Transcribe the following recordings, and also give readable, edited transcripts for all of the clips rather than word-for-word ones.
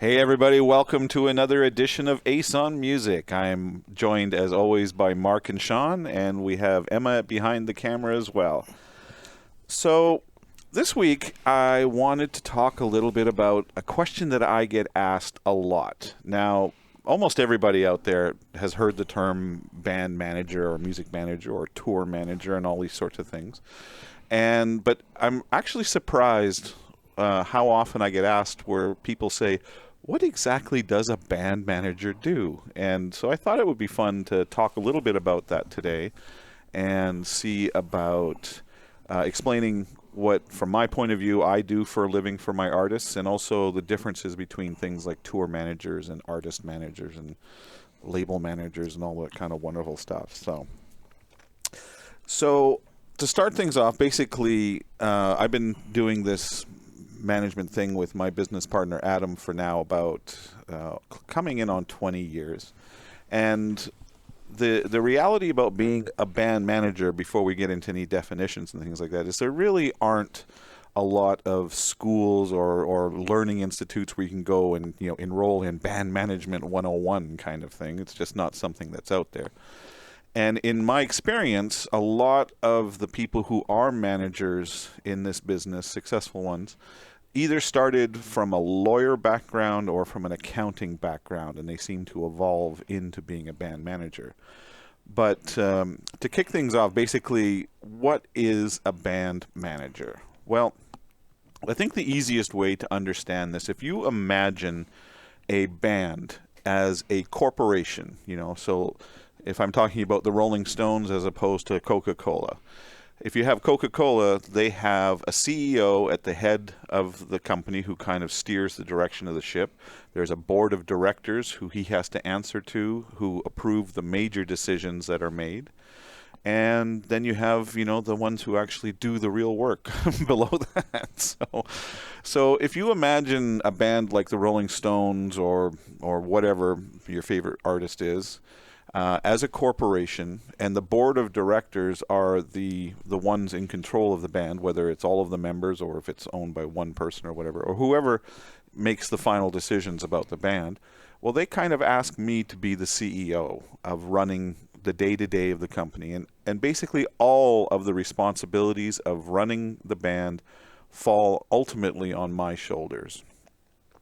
Hey everybody, welcome to another edition of Ace on Music. I'm joined as always by Mark and Sean, and we have Emma behind the camera as well. So this week I wanted to talk a little bit about a question that I get asked a lot. Now, almost everybody out there has heard the term band manager or music manager or tour manager and all these sorts of things. But I'm actually surprised how often I get asked where people say, what exactly does a band manager do? And so I thought it would be fun to talk a little bit about that today and see about explaining what, from my point of view, I do for a living for my artists, and also the differences between things like tour managers and artist managers and label managers and all that kind of wonderful stuff. So to start things off, basically, I've been doing this management thing with my business partner Adam for now about coming in on 20 years. And the reality about being a band manager, before we get into any definitions and things like that, is there really aren't a lot of schools or learning institutes where you can go and enroll in band management 101 kind of thing. It's just not something that's out there. And in my experience, a lot of the people who are managers in this business, successful ones, either started from a lawyer background or from an accounting background, and they seem to evolve into being a band manager. But to kick things off, basically, what is a band manager? Well, I think the easiest way to understand this, if you imagine a band as a corporation, so if I'm talking about the Rolling Stones as opposed to Coca-Cola. If you have Coca-Cola, they have a CEO at the head of the company who kind of steers the direction of the ship. There's a board of directors who he has to answer to, who approve the major decisions that are made. And then you have, the ones who actually do the real work below that. So if you imagine a band like the Rolling Stones or whatever your favorite artist is, as a corporation, and the board of directors are the ones in control of the band, whether it's all of the members or if it's owned by one person or whatever, or whoever makes the final decisions about the band, well, they kind of ask me to be the CEO of running the day-to-day of the company. And basically all of the responsibilities of running the band fall ultimately on my shoulders,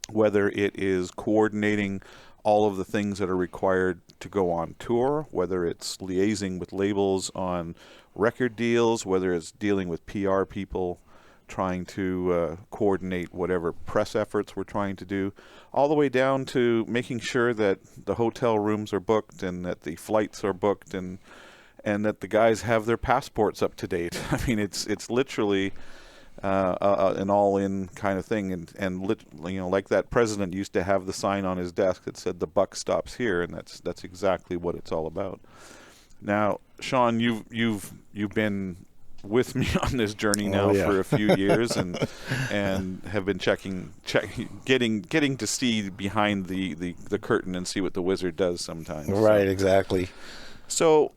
whether it is coordinating all of the things that are required to go on tour, whether it's liaising with labels on record deals, whether it's dealing with PR people, trying to coordinate whatever press efforts we're trying to do, all the way down to making sure that the hotel rooms are booked and that the flights are booked and that the guys have their passports up to date. I mean, it's literally an all-in kind of thing, and like that president used to have the sign on his desk that said "the buck stops here," and that's exactly what it's all about. Now, Sean, you've been with me on this journey now for a few years, and have been getting to see behind the curtain and see what the wizard does sometimes. Right, exactly. So,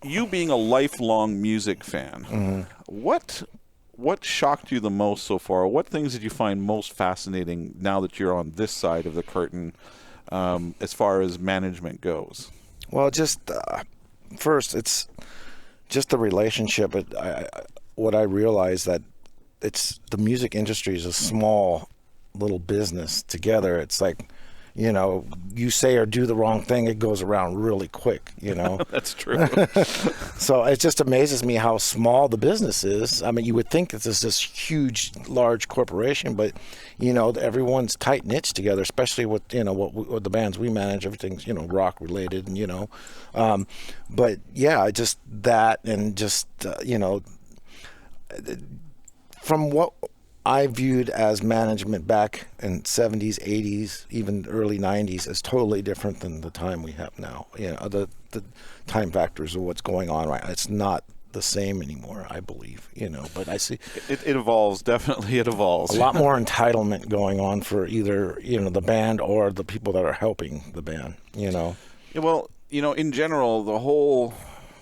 you being a lifelong music fan, what shocked you the most so far? What things did you find most fascinating now that you're on this side of the curtain as far as management goes? Well, just first, it's just the relationship. What I realized that the music industry is a small little business together. It's like, you say or do the wrong thing, it goes around really quick, That's true. So it just amazes me how small the business is. I mean, you would think it's this huge, large corporation, but, everyone's tight-knit together, especially with, what the bands we manage. Everything's, rock related, and, but yeah, just that, and just, from what I viewed as management back in 70s, 80s, even early 90s is totally different than the time we have now. The time factors of what's going on right now. It's not the same anymore, I believe, but I see it evolves. Definitely it evolves. A lot more entitlement going on for either, the band or the people that are helping the band, Yeah, well, in general, the whole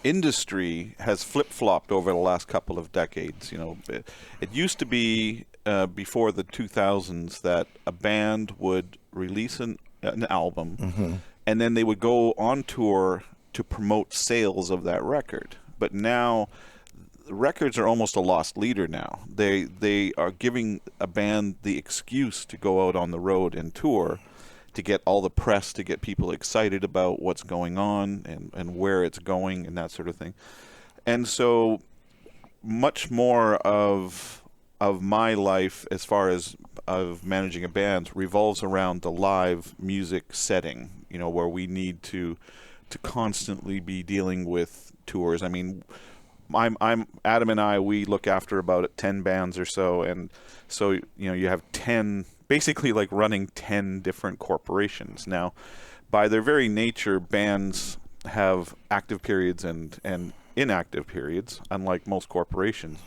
industry has flip-flopped over the last couple of decades. It used to be before the 2000s that a band would release an album, and then they would go on tour to promote sales of that record. But now records are almost a lost leader now. They are giving a band the excuse to go out on the road and tour, to get all the press, to get people excited about what's going on and where it's going and that sort of thing. And so much more of my life as far as of managing a band revolves around the live music setting, where we need to constantly be dealing with tours. I mean, I'm Adam and I, we look after about 10 bands or so, and so you have 10, basically like running 10 different corporations. Now, by their very nature, bands have active periods and inactive periods, unlike most corporations.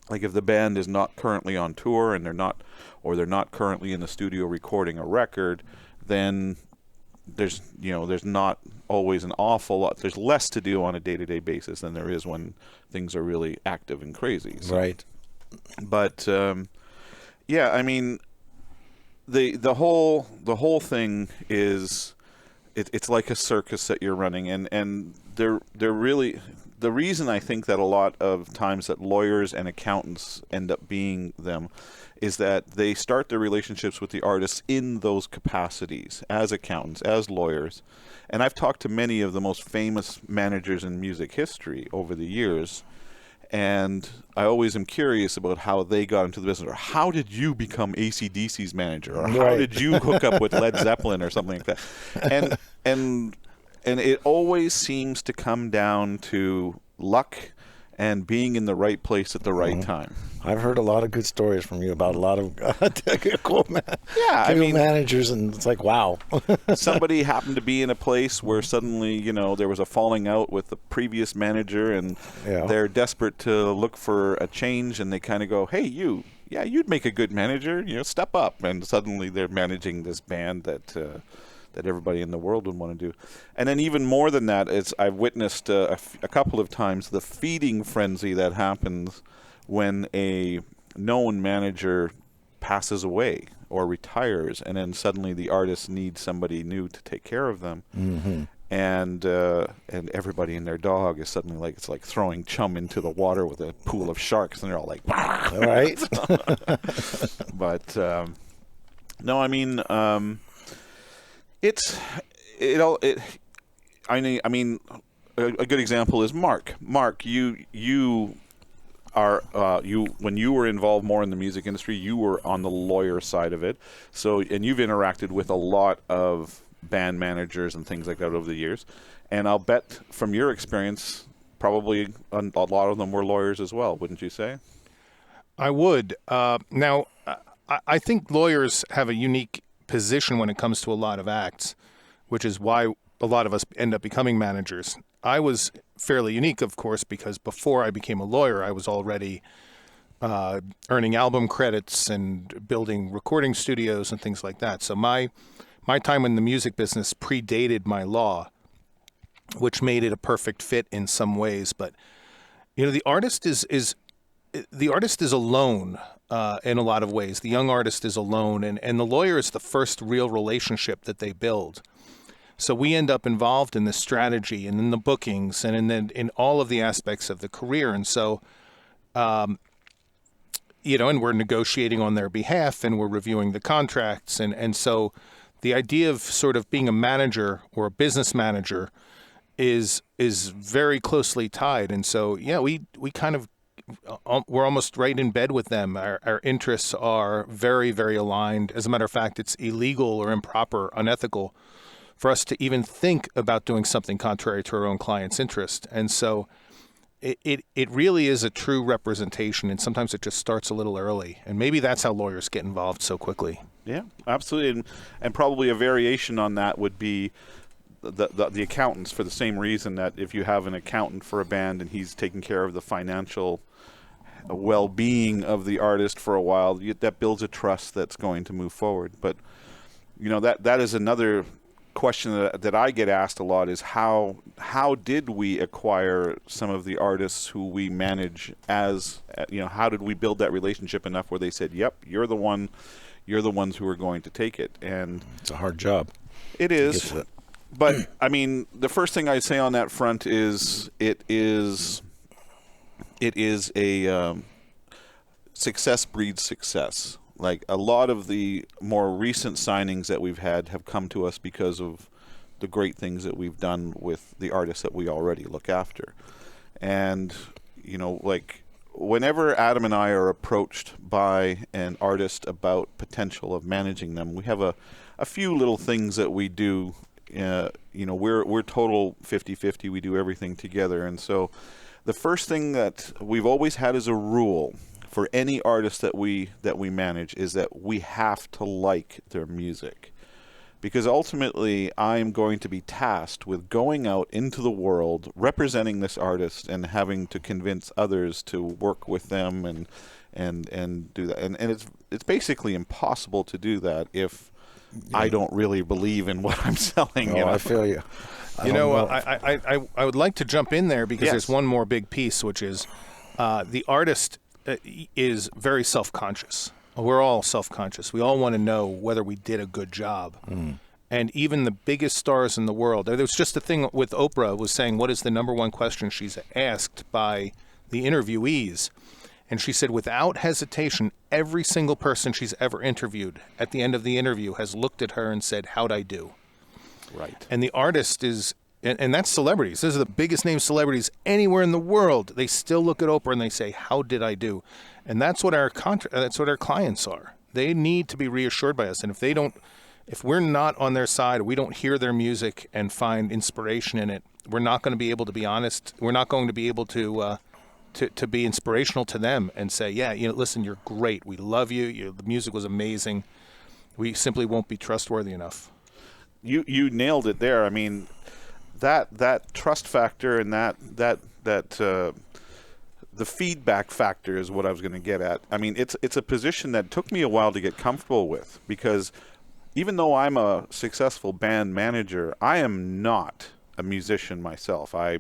Like if the band is not currently on tour and they're not currently in the studio recording a record, then there's not always an awful lot. There's less to do on a day-to-day basis than there is when things are really active and crazy. So. Right. But yeah, I mean, the whole thing is it's like a circus that you're running, and they're really, the reason I think that a lot of times that lawyers and accountants end up being them is that they start their relationships with the artists in those capacities, as accountants, as lawyers. And I've talked to many of the most famous managers in music history over the years, and I always am curious about how they got into the business, or how did you become AC/DC's manager, or how did you hook up with Led Zeppelin or something like that. And it always seems to come down to luck and being in the right place at the right time. I've heard a lot of good stories from you about a lot of cool managers, and it's like, wow. Somebody happened to be in a place where suddenly, there was a falling out with the previous manager, and they're desperate to look for a change, and they kind of go, hey, you'd make a good manager, step up. And suddenly they're managing this band that everybody in the world would want to do. And then even more than that, I've witnessed a couple of times the feeding frenzy that happens when a known manager passes away or retires, and then suddenly the artist needs somebody new to take care of them. Mm-hmm. And everybody and their dog is suddenly like, it's like throwing chum into the water with a pool of sharks, and they're all like, all right. But no, I mean, I mean, a good example is Mark. Mark, you are when you were involved more in the music industry, you were on the lawyer side of it. So, and you've interacted with a lot of band managers and things like that over the years. And I'll bet from your experience, probably a lot of them were lawyers as well, wouldn't you say? I would. Now, I think lawyers have a unique position when it comes to a lot of acts, which is why a lot of us end up becoming managers. I was fairly unique, of course, because before I became a lawyer, I was already earning album credits and building recording studios and things like that. So my time in the music business predated my law, which made it a perfect fit in some ways. But the artist is alone in a lot of ways. The young artist is alone, and the lawyer is the first real relationship that they build. So we end up involved in the strategy and in the bookings and in all of the aspects of the career. And so, and we're negotiating on their behalf, and we're reviewing the contracts. And so the idea of sort of being a manager or a business manager is very closely tied. And so, we kind of, we're almost right in bed with them. Our interests are very, very aligned. As a matter of fact, it's illegal or improper, unethical for us to even think about doing something contrary to our own client's interest. And so it really is a true representation, and sometimes it just starts a little early. And maybe that's how lawyers get involved so quickly. Yeah, absolutely. And probably a variation on that would be the accountants, for the same reason that if you have an accountant for a band and he's taking care of the financial well-being of the artist for a while, that builds a trust that's going to move forward. But that is another question that I get asked a lot, is how did we acquire some of the artists who we manage, as how did we build that relationship enough where they said, yep, you're the one, you're the ones who are going to take it. And It's a hard job. it Get is. to that. But I mean, the first thing I'd say on that front is it is a success breeds success. Like a lot of the more recent signings that we've had have come to us because of the great things that we've done with the artists that we already look after. And, you know, like whenever Adam and I are approached by an artist about potential of managing them, we have a few little things that we do. You know, we're total 50-50. We do everything together. And so the first thing that we've always had as a rule for any artist that we manage is that we have to like their music. Because ultimately, I'm going to be tasked with going out into the world, representing this artist, and having to convince others to work with them and do that. And it's basically impossible to do that if I don't really believe in what I'm selling. Oh, You know? I feel you. I would like to jump in there because Yes. there's one more big piece, which is the artist is very self-conscious. We're all self-conscious. We all want to know whether we did a good job. And even the biggest stars in the world. There was just a thing with Oprah was saying, what is the number one question she's asked by the interviewees? And she said, without hesitation, every single person she's ever interviewed at the end of the interview has looked at her and said, how'd I do? Right. And the artist is, and that's celebrities. Those are the biggest name celebrities anywhere in the world. They still look at Oprah and they say, how did I do? And that's what our that's what our clients are. They need to be reassured by us. And if we're not on their side, we don't hear their music and find inspiration in it, we're not going to be able to be honest. We're not going to be able to be inspirational to them and say, yeah, you know, listen, you're great. We love you. The music was amazing. We simply won't be trustworthy enough. You nailed it there. I mean, that trust factor and that the feedback factor is what I was going to get at. I mean, it's a position that took me a while to get comfortable with, because even though I'm a successful band manager, I am not a musician myself. I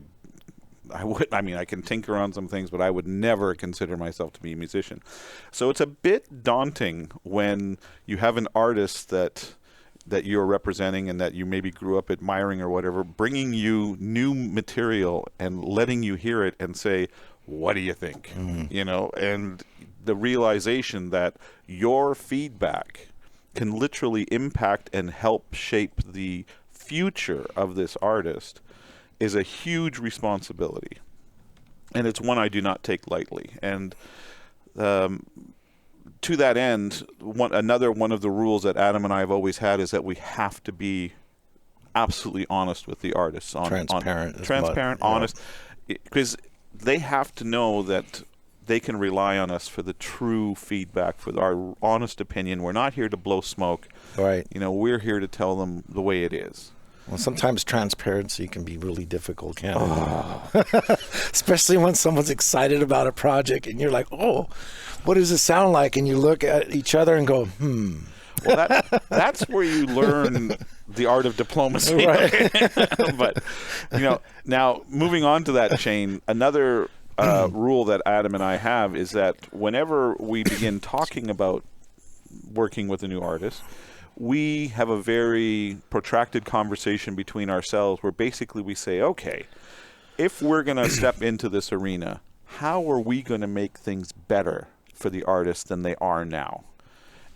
mean, I can tinker on some things, but I would never consider myself to be a musician. So it's a bit daunting when you have an artist that you're representing and that you maybe grew up admiring or whatever, bringing you new material and letting you hear it and say, what do you think? You know, and the realization that your feedback can literally impact and help shape the future of this artist is a huge responsibility. And it's one I do not take lightly. And to that end, another one of the rules that Adam and I have always had is that we have to be absolutely honest with the artists. Transparent, honest. Because they have to know that they can rely on us for the true feedback, for our honest opinion. We're not here to blow smoke. Right. You know, we're here to tell them the way it is. Well, sometimes transparency can be really difficult, can't it? Especially when someone's excited about a project and you're like, oh, what does it sound like? And you look at each other and go, Well, that's where you learn the art of diplomacy. Right. But, you know, now moving on to that, Shane, another rule that Adam and I have is that whenever we begin talking about working with a new artist, we have a very protracted conversation between ourselves where basically we say, okay, if we're going to step into this arena, how are we going to make things better for the artist than they are now?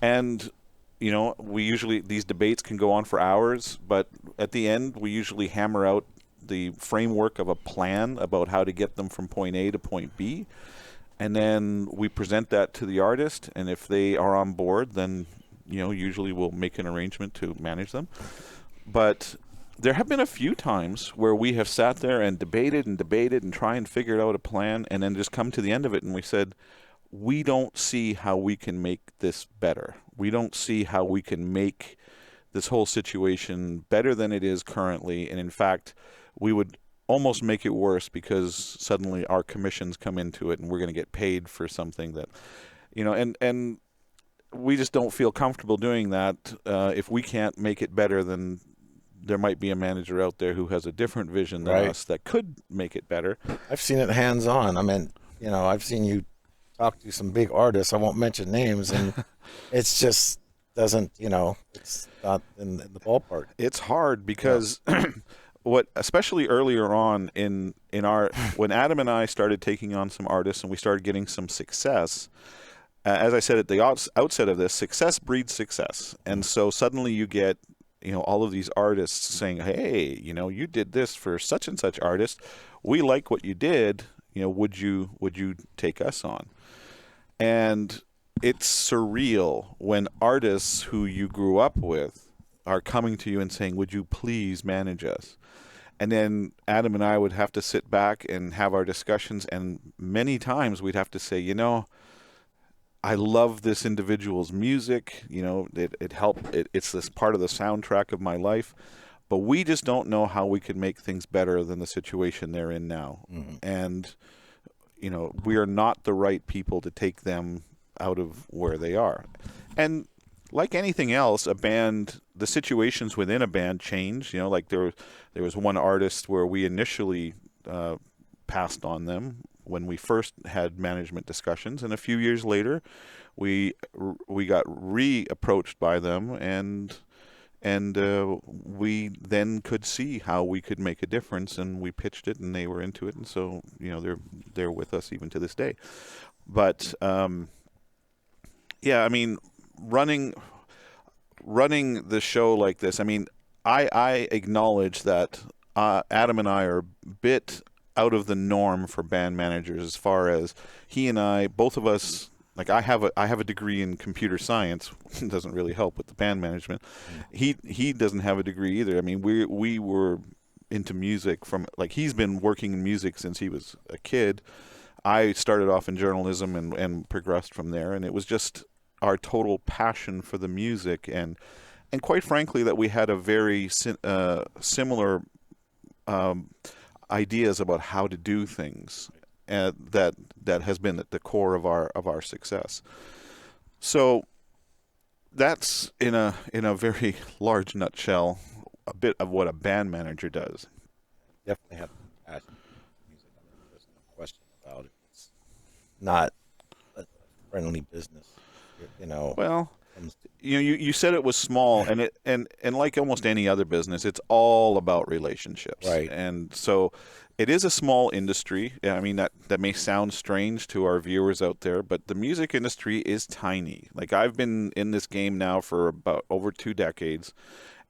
And, you know, these debates can go on for hours, but at the end, we usually hammer out the framework of a plan about how to get them from point A to point B. And then we present that to the artist. And if they are on board, then, you know, usually we'll make an arrangement to manage them. But there have been a few times where we have sat there and debated and try and figure out a plan and then just come to the end of it and we said, we don't see how we can make this better. We don't see how we can make this whole situation better than it is currently. And in fact, we would almost make it worse because suddenly our commissions come into it and we're going to get paid for something that, you know, and we just don't feel comfortable doing that. If we can't make it better, then there might be a manager out there who has a different vision than us that could make it better. I've seen it hands-on. I mean, you know, I've seen you talk to some big artists. I won't mention names, and it's just doesn't, it's not in the ballpark. It's hard because especially earlier on in our when Adam and I started taking on some artists and we started getting some success. As I said at the outset of this, success breeds success, and so suddenly you get all of these artists saying, "Hey, you did this for such and such artist. We like what you did. Would you take us on?" And it's surreal when artists who you grew up with are coming to you and saying, "Would you please manage us?" And then Adam and I would have to sit back and have our discussions, and many times we'd have to say, I love this individual's music. It helped. It's this part of the soundtrack of my life, but we just don't know how we could make things better than the situation they're in now. Mm-hmm. And we are not the right people to take them out of where they are. And like anything else, the situations within a band change. Like there was one artist where we initially passed on them when we first had management discussions, and a few years later, we got reapproached by them, and we then could see how we could make a difference, and we pitched it, and they were into it, and so they're with us even to this day. But yeah, I mean, running the show like this, I mean, I acknowledge that Adam and I are a bit out of the norm for band managers, as far as he and I, both of us, like I have a degree in computer science. It doesn't really help with the band management. He doesn't have a degree either. I mean, we were into music from, like, he's been working in music since he was a kid. I started off in journalism and progressed from there, and it was just our total passion for the music, and quite frankly that we had a very similar ideas about how to do things, that has been at the core of our success. So that's in a very large nutshell a bit of what a band manager does. Definitely have passion for music. I mean, there's no question about it. It's not a friendly business, Well, you said it was small, and like almost any other business, it's all about relationships. Right. And so it is a small industry. I mean, that may sound strange to our viewers out there, but the music industry is tiny. Like, I've been in this game now for about over 2 decades,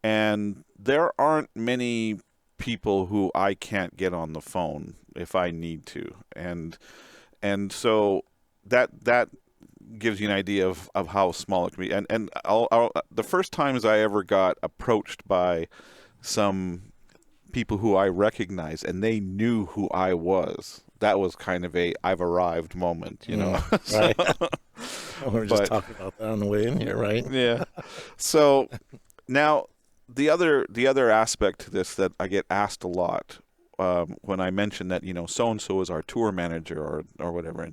and there aren't many people who I can't get on the phone if I need to. And so that gives you an idea of how small it can be. And the first times I ever got approached by some people who I recognized and they knew who I was, that was kind of a I've arrived moment, Right. We were just talking about that on the way in here, right? Yeah. So now the other aspect to this that I get asked a lot when I mention that, so-and-so is our tour manager or whatever,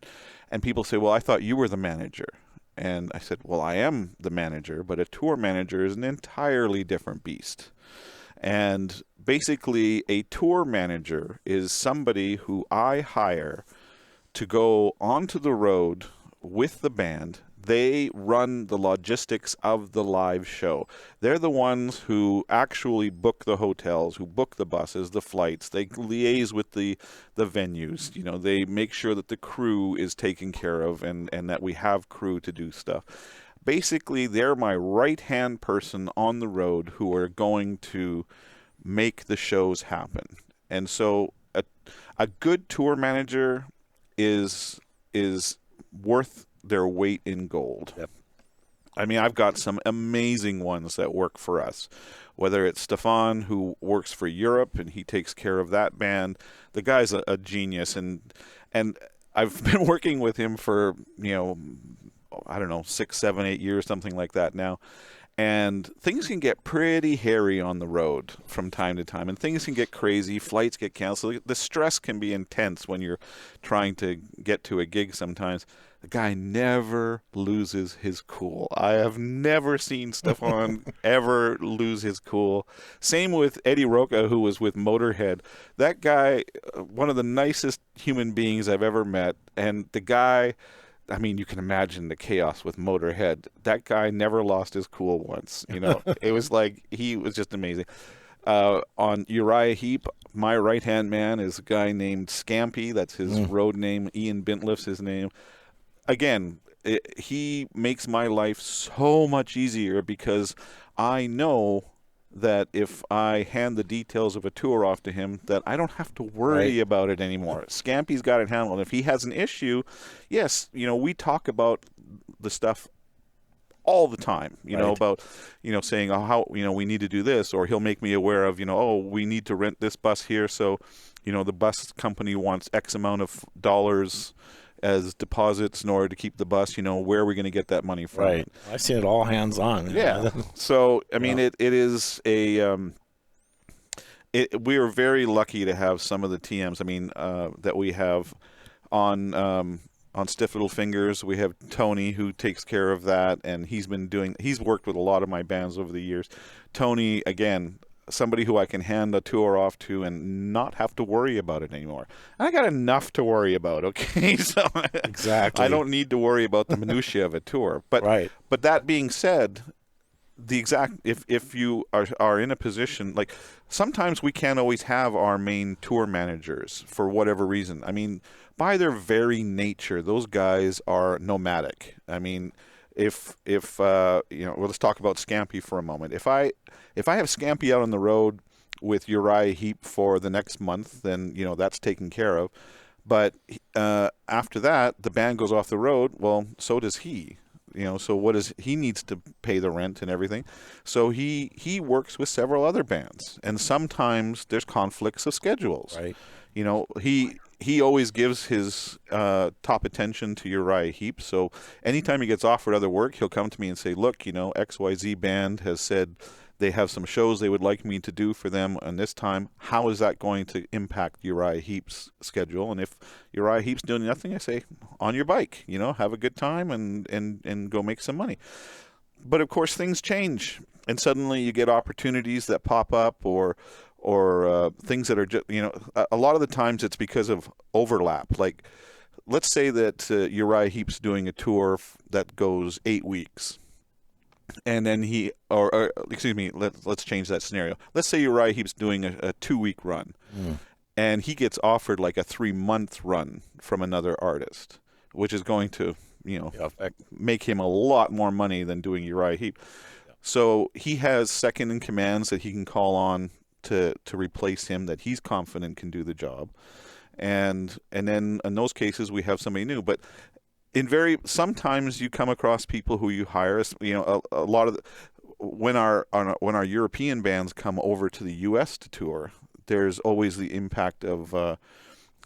and people say, well, I thought you were the manager. And I said, well, I am the manager, but a tour manager is an entirely different beast. And basically, a tour manager is somebody who I hire to go onto the road with the band. They run the logistics of the live show. They're the ones who actually book the hotels, who book the buses, the flights. They liaise with the venues. They make sure that the crew is taken care of and that we have crew to do stuff. Basically, they're my right-hand person on the road who are going to make the shows happen. And so a good tour manager is worth their weight in gold. Yep. I mean, I've got some amazing ones that work for us, whether it's Stefan, who works for Europe and he takes care of that band. The guy's a genius, and I've been working with him for, I don't know, 6, 7, 8 years, something like that now. And things can get pretty hairy on the road from time to time, and things can get crazy. Flights get canceled. The stress can be intense when you're trying to get to a gig sometimes. The guy never loses his cool. I have never seen Stefan ever lose his cool. Same with Eddie Roca, who was with Motorhead. That guy, one of the nicest human beings I've ever met, and the guy I mean, you can imagine the chaos with Motorhead. That guy never lost his cool once. You know, it was like he was just amazing. On Uriah Heep, my right-hand man is a guy named Scampy. That's his road name. Ian Bintliff's his name. Again, he makes my life so much easier because I know that if I hand the details of a tour off to him, that I don't have to worry about it anymore. Scampy's got it handled. If he has an issue, yes, you know, we talk about the stuff all the time, you know, about, you know, saying, oh, how, you know, we need to do this, or he'll make me aware of, you know, oh, we need to rent this bus here. So, you know, the bus company wants X amount of dollars as deposits in order to keep the bus. You know, where are we going to get that money from? Right. I've seen it all hands on. Yeah. So, I mean, it is a, we are very lucky to have some of the TMs. I mean, that we have on Stiff Little Fingers. We have Tony, who takes care of that, and he's worked with a lot of my bands over the years. Tony, again, somebody who I can hand a tour off to and not have to worry about it anymore. I got enough to worry about, okay? So Exactly. I don't need to worry about the minutiae of a tour. But but that being said, if you are in a position, like, sometimes we can't always have our main tour managers for whatever reason. I mean, by their very nature, those guys are nomadic. I mean, if you know, well, let's talk about Scampy for a moment. If I have Scampy out on the road with Uriah Heep for the next month, then, you know, that's taken care of. But after that, the band goes off the road. Well, so does he. You know, so he needs to pay the rent and everything. So he works with several other bands, and sometimes there's conflicts of schedules. Right. You know, he always gives his top attention to Uriah Heep. So anytime he gets offered other work, he'll come to me and say, look, you know, XYZ band has said they have some shows they would like me to do for them on this time. How is that going to impact Uriah Heep's schedule? And if Uriah Heep's doing nothing, I say, on your bike, you know, have a good time and go make some money. But of course, things change, and suddenly you get opportunities that pop up, or things that are just, you know, a lot of the times it's because of overlap. Like, let's say that Uriah Heep's doing a tour that goes 8 weeks. And then excuse me, let's change that scenario. Let's say Uriah Heep's doing a 2-week run, and he gets offered like a 3-month run from another artist, which is going to, you know, make him a lot more money than doing Uriah Heep. So he has second in commands that he can call on to replace him, that he's confident can do the job. And then in those cases, we have somebody new. But sometimes you come across people who you hire. You know, a lot of when our European bands come over to the U.S. to tour, there's always the impact of the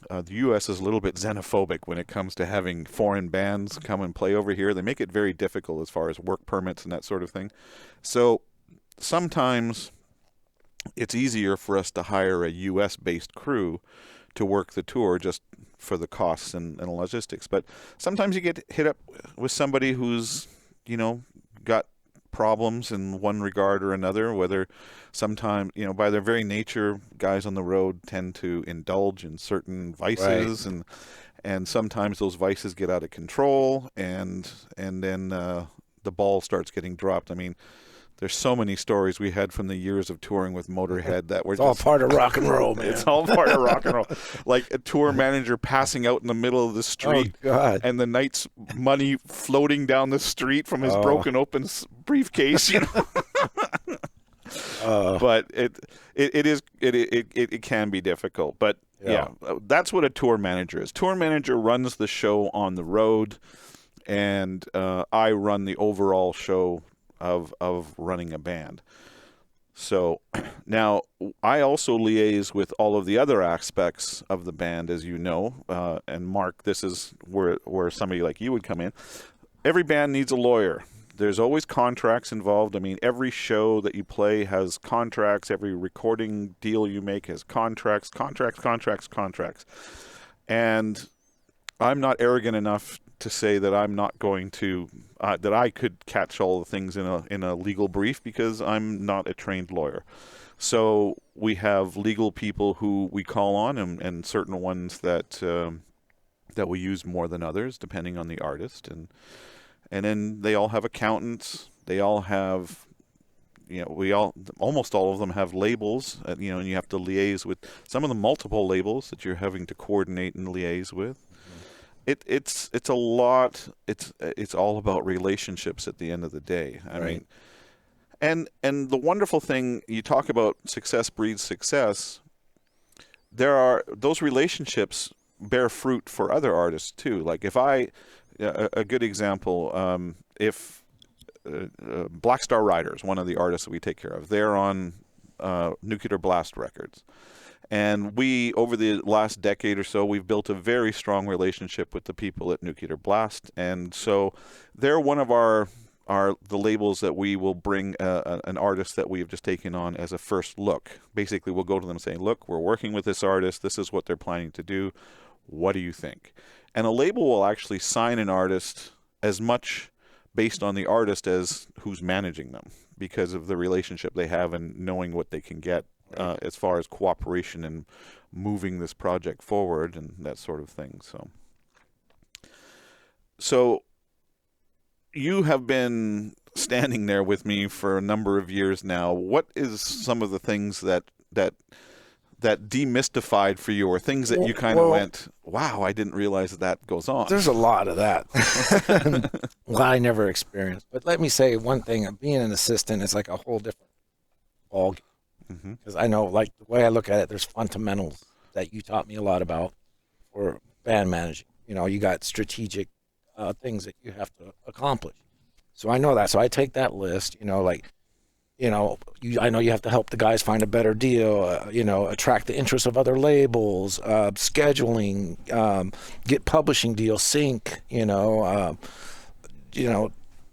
U.S. is a little bit xenophobic when it comes to having foreign bands come and play over here. They make it very difficult as far as work permits and that sort of thing. So sometimes it's easier for us to hire a U.S.-based crew to work the tour just for the costs and logistics. But sometimes you get hit up with somebody who's, you know, got problems in one regard or another, whether sometimes, you know, by their very nature, guys on the road tend to indulge in certain vices, and sometimes those vices get out of control, and then the ball starts getting dropped. I mean, there's so many stories we had from the years of touring with Motorhead that were all part of rock and roll, man. It's all part of rock and roll. Like a tour manager passing out in the middle of the street, and the night's money floating down the street from his broken open briefcase. You know, but it can be difficult. But yeah, that's what a tour manager is. Tour manager runs the show on the road, and I run the overall show of running a band. So now I also liaise with all of the other aspects of the band, as you know, and Mark, this is where somebody like you would come in. Every band needs a lawyer. There's always contracts involved. I mean, every show that you play has contracts. Every recording deal you make has contracts. And I'm not arrogant enough to say that I'm not going to that I could catch all the things in a legal brief, because I'm not a trained lawyer. So we have legal people who we call on, and certain ones that that we use more than others, depending on the artist, and then they all have accountants. They all have, almost all of them have labels, and you have to liaise with some of the multiple labels that you're having to coordinate and liaise with. It's a lot. It's all about relationships at the end of the day. I mean, and the wonderful thing, you talk about success breeds success. Those relationships bear fruit for other artists too. Like a good example, if Black Star Riders, one of the artists that we take care of, they're on Nuclear Blast Records. And we, over the last decade or so, we've built a very strong relationship with the people at Nuclear Blast. And so they're one of the labels that we will bring an artist that we have just taken on as a first look. Basically, we'll go to them saying, look, we're working with this artist. This is what they're planning to do. What do you think? And a label will actually sign an artist as much based on the artist as who's managing them, because of the relationship they have and knowing what they can get as far as cooperation and moving this project forward and that sort of thing. So you have been standing there with me for a number of years now. What is some of the things that demystified for you, or things that you kind of went, wow, I didn't realize that goes on? There's a lot of that. Well, I never experienced. But let me say one thing. Being an assistant is like a whole different ballgame. Because I know, like, the way I look at it, there's fundamentals that you taught me a lot about for band managing. You got strategic things that you have to accomplish. So I know that. So I take that list, I know you have to help the guys find a better deal, attract the interest of other labels, scheduling, get publishing deals, sync,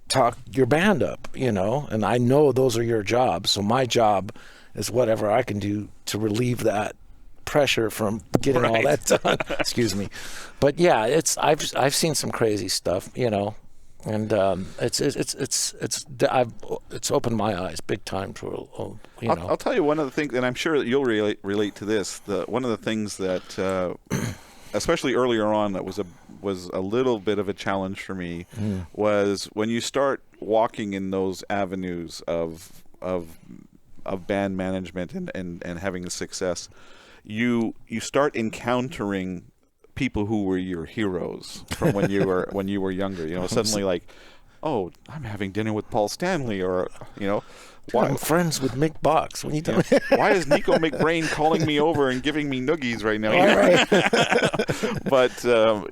talk your band up, and I know those are your jobs. So my job is whatever I can do to relieve that pressure from getting all that done. Excuse me. But yeah, I've seen some crazy stuff, and it's opened my eyes big time to I'll tell you one of the things, and I'm sure that you'll relate to this. One of the things that especially earlier on that was a little bit of a challenge for me was when you start walking in those avenues of band management and having a success, you start encountering people who were your heroes from when you were younger. Suddenly, like, oh, I'm having dinner with Paul Stanley, or why I'm friends with Mick Box. When you tell me, why is Nico McBrain calling me over and giving me noogies right now? But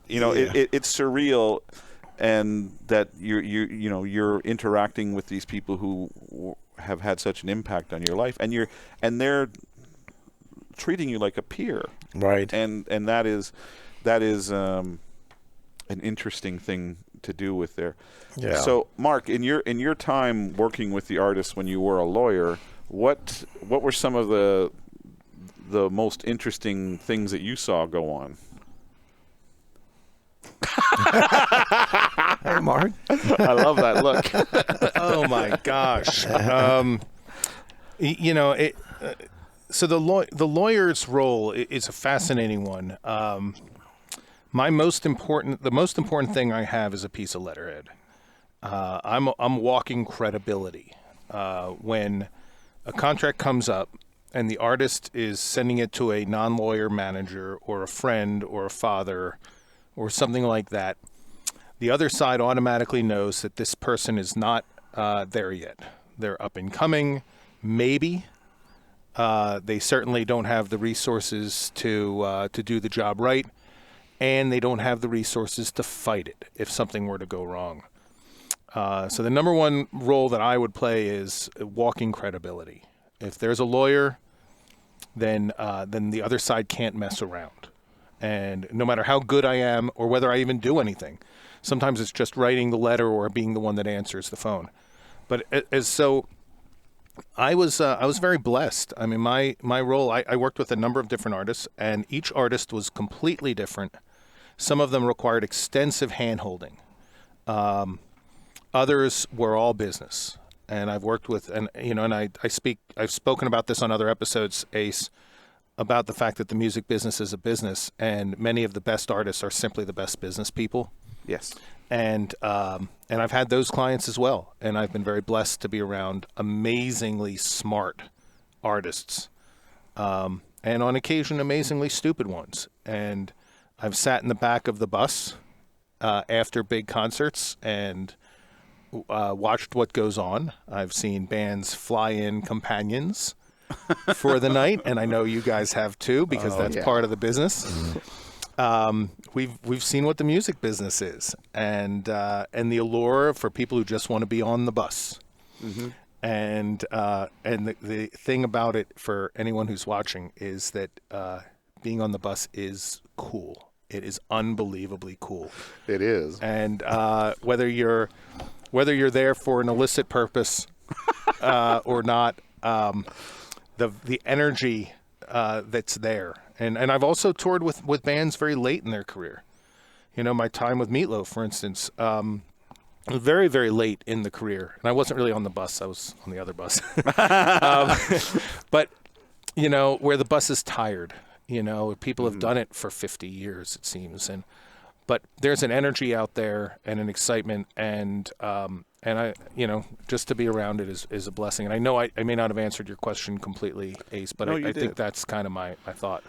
it's surreal, and that you're interacting with these people who have had such an impact on your life, and they're treating you like a peer, right? And that is an interesting thing to do with there. Yeah. So, Mark, in your time working with the artists when you were a lawyer, what were some of the most interesting things that you saw go on? Hey, Mark. I love that look. Oh my gosh. So the lawyer's role is a fascinating one. The most important thing I have is a piece of letterhead. I'm walking credibility. When a contract comes up and the artist is sending it to a non-lawyer manager or a friend or a father or something like that, the other side automatically knows that this person is not there yet. They're up and coming, maybe. They certainly don't have the resources to do the job right, and they don't have the resources to fight it if something were to go wrong. So the number one role that I would play is walking credibility. If there's a lawyer, then the other side can't mess around. And no matter how good I am or whether I even do anything, sometimes it's just writing the letter or being the one that answers the phone. But I was very blessed. I mean, my role, I worked with a number of different artists, and each artist was completely different. Some of them required extensive hand-holding. Others were all business. And I've worked with, I've spoken about this on other episodes, Ace. about the fact that the music business is a business, and many of the best artists are simply the best business people. Yes. And I've had those clients as well, and I've been very blessed to be around amazingly smart artists, and on occasion amazingly stupid ones. And I've sat in the back of the bus after big concerts and watched what goes on. I've seen bands fly in companions for the night, and I know you guys have too, because that's part of the business. We've seen what the music business is, and the allure for people who just want to be on the bus. And the thing about it for anyone who's watching is that being on the bus is cool. It is unbelievably cool. It is. And whether you're there for an illicit purpose or not, the energy that's there. And I've also toured with bands very late in their career. You know, my time with Meatloaf, for instance, very, very late in the career. And I wasn't really on the bus. I was on the other bus. But, you know, where the bus is tired, you know, people have done it for 50 years, it seems. But there's an energy out there and an excitement, and I, you know, just to be around it is a blessing. And I know I may not have answered your question completely, Ace, but No, I you think did. that's kind of my thought.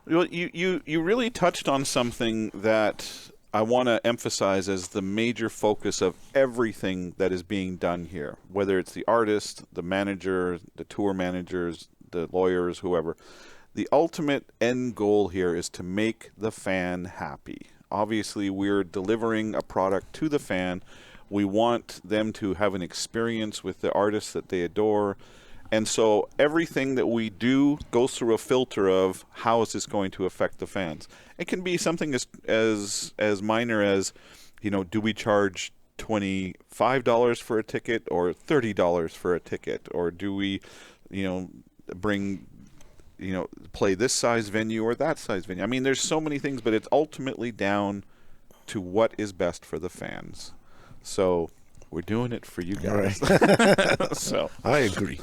Well, you really touched on something that I want to emphasize as the major focus of everything that is being done here, whether it's the artist, the manager, the tour managers, the lawyers, whoever. The ultimate end goal here is to make the fan happy. Obviously, we're delivering a product to the fan. We want them to have an experience with the artists that they adore. And so everything that we do goes through a filter of how is this going to affect the fans. It can be something as minor as, you know, do we charge $25 for a ticket or $30 for a ticket? Or do we, you know, play this size venue or that size venue? I mean, there's so many things, but it's ultimately down to what is best for the fans. So we're doing it for you guys. So I agree.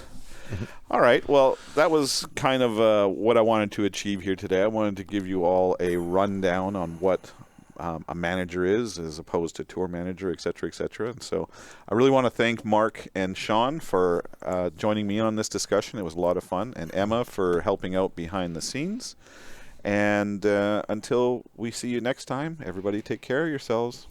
all right. Well, that was kind of what I wanted to achieve here today. I wanted to give you all a rundown on what a manager is as opposed to tour manager, et cetera, et cetera. And so I really want to thank Mark and Sean for joining me on this discussion. It was a lot of fun. And Emma for helping out behind the scenes. And until we see you next time, everybody take care of yourselves.